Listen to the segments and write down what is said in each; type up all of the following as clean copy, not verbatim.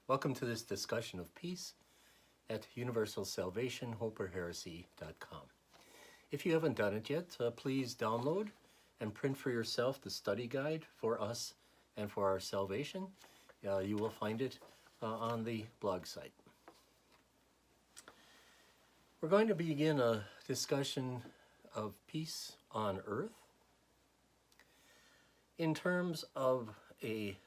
Welcome to this discussion of peace at universalsalvationhopeorheresy.com. If you haven't done it yet, please download and print for yourself the study guide for us and for our salvation. You will find it on the blog site. We're going to begin a discussion of peace on earth in terms of a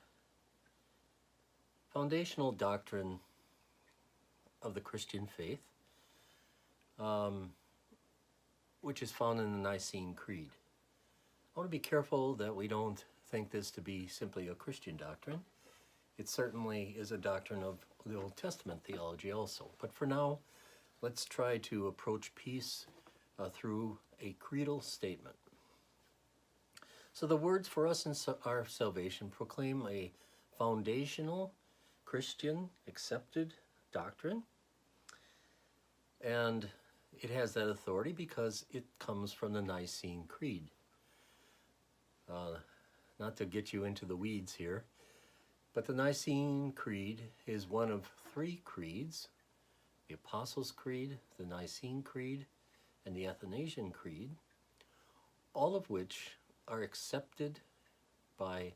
foundational doctrine of the Christian faith, which is found in the Nicene Creed. I want to be careful that we don't think this to be simply a Christian doctrine. It certainly is a doctrine of the Old Testament theology also. But for now, let's try to approach peace through a creedal statement. So the words for us in our salvation proclaim a foundational Christian accepted doctrine, and it has that authority because it comes from the Nicene Creed. Not to get you into the weeds here, but the Nicene Creed is one of three creeds: the Apostles' Creed, the Nicene Creed, and the Athanasian Creed, all of which are accepted by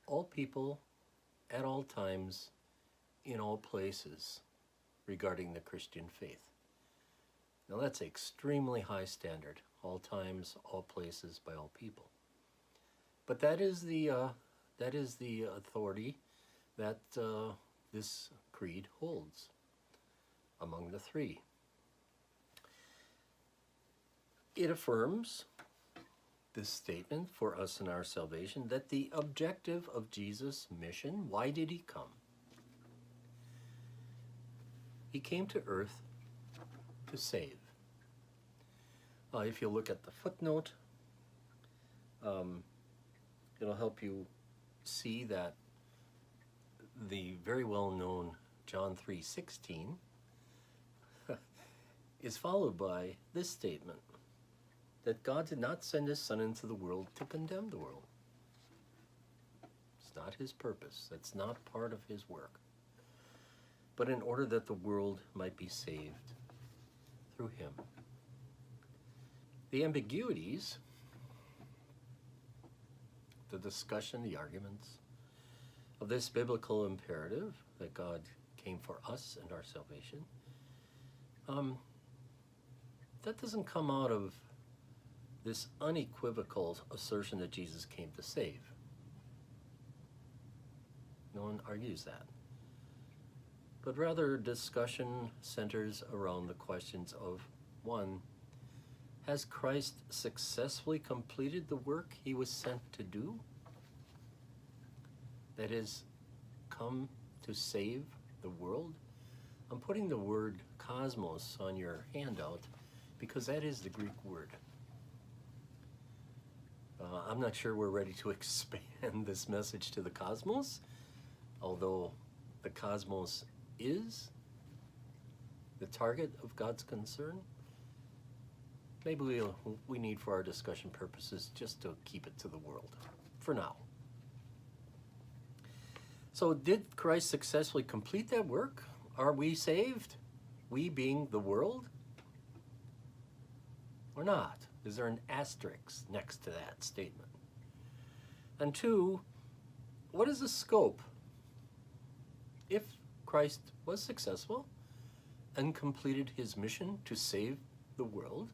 all people at all times in all places regarding the Christian faith. Now that's an extremely high standard: all times, all places, by all people. But that is the authority that this creed holds among the three. It affirms this statement for us in our salvation, that the objective of Jesus' mission, why did he come? He came to earth to save. If you look at the footnote, it'll help you see that the very well-known John 3:16 is followed by this statement, that God did not send his Son into the world to condemn the world. It's not his purpose. That's not part of his work. But in order that the world might be saved through him. The ambiguities, the discussion, the arguments of this biblical imperative that God came for us and our salvation, that doesn't come out of this unequivocal assertion that Jesus came to save. No one argues that. But rather, discussion centers around the questions of, one, has Christ successfully completed the work he was sent to do? That is, come to save the world? I'm putting the word cosmos on your handout because that is the Greek word. I'm not sure we're ready to expand this message to the cosmos, although the cosmos is the target of God's concern. Maybe we need, for our discussion purposes, just to keep it to the world for now. So did Christ successfully complete that work? Are we saved? We being the world? Or not? Is there an asterisk next to that statement? And two, what is the scope? If Christ was successful and completed his mission to save the world,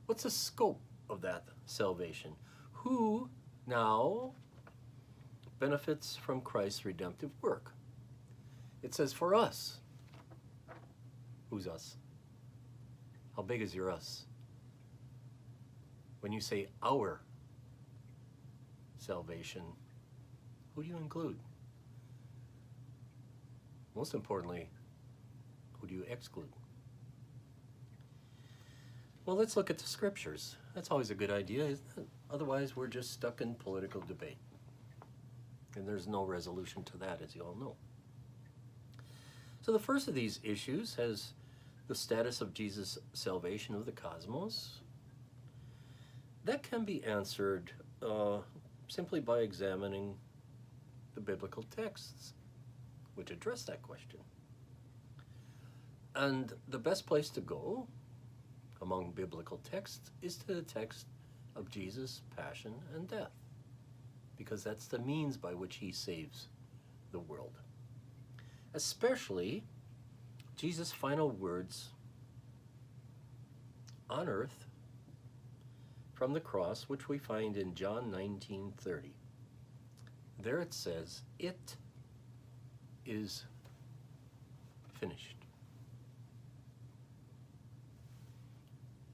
what's the scope of that salvation? Who now benefits from Christ's redemptive work? It says for us. Who's us? How big is your us? When you say our salvation, who do you include? Most importantly, who do you exclude? Well, let's look at the scriptures. That's always a good idea, isn't it? Otherwise, we're just stuck in political debate. And there's no resolution to that, as you all know. So the first of these issues has the status of Jesus' salvation of the cosmos. That can be answered simply by examining the biblical texts. which address that question. And the best place to go among biblical texts is to the text of Jesus' passion and death, because that's the means by which he saves the world. Especially Jesus' final words on earth from the cross, which we find in John 19:30. There it says, "It is finished."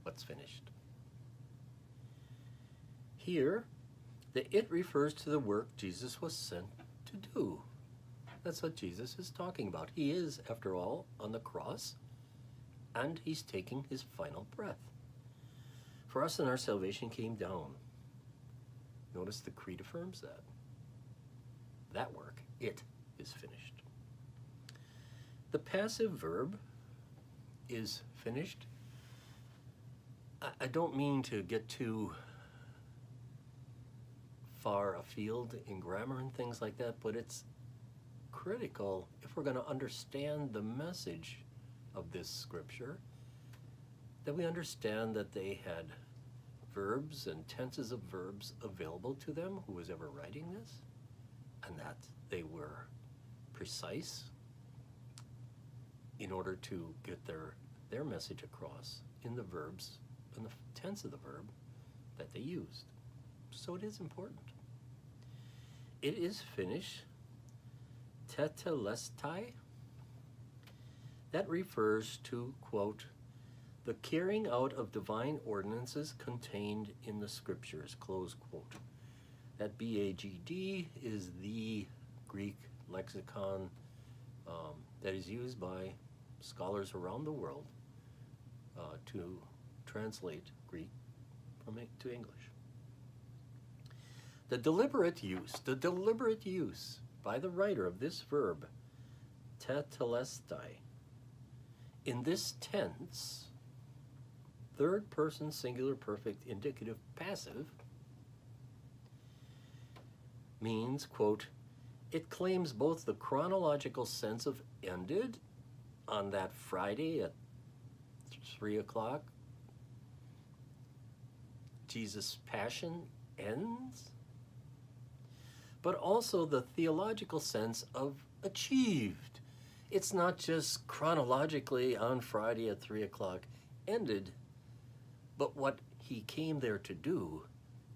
What's finished? Here, the "it" refers to the work Jesus was sent to do. That's what Jesus is talking about. He is, after all, on the cross, and he's taking his final breath. For us, and our salvation came down. Notice the creed affirms that. That work, it is finished. The passive verb is finished. I don't mean to get too far afield in grammar and things like that, but it's critical if we're going to understand the message of this scripture, that we understand that they had verbs and tenses of verbs available to them, who was ever writing this, and that they were precise in order to get their message across in the verbs and the tense of the verb that they used. So it is important. It is finished. Tetelestai. That refers to, quote, the carrying out of divine ordinances contained in the scriptures, close quote. That BAGD is the Greek lexicon that is used by scholars around the world to translate Greek to English. The deliberate use by the writer of this verb, tetelestai, in this tense, third person singular perfect indicative passive, means, quote, it claims both the chronological sense of ended on that Friday at 3 o'clock, Jesus' passion ends, but also the theological sense of achieved. It's not just chronologically on Friday at 3 o'clock ended, but what he came there to do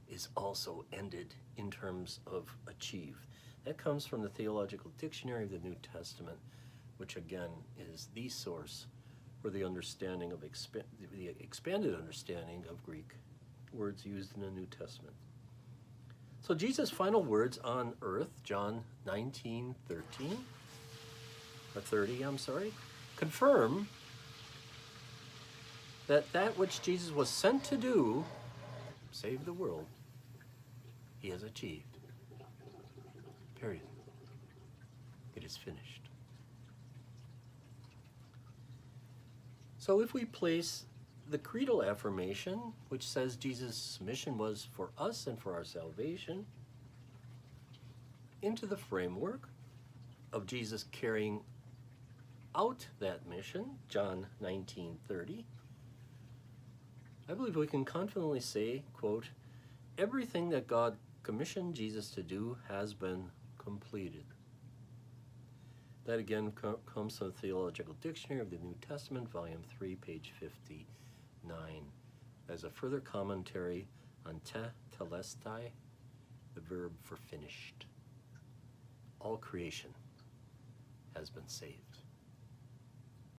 is also ended in terms of achieved. That comes from the Theological Dictionary of the New Testament, which again is the source for the understanding of the expanded understanding of Greek words used in the New Testament. So Jesus' final words on earth, John 19:30, confirm that which Jesus was sent to do, save the world, he has achieved. Period. It is finished. So if we place the creedal affirmation, which says Jesus' mission was for us and for our salvation, into the framework of Jesus carrying out that mission, John 19:30, I believe we can confidently say, quote, everything that God commissioned Jesus to do has been completed. That again comes from the Theological Dictionary of the New Testament, volume 3, page 59, as a further commentary on tetelestai, the verb for finished. All creation has been saved.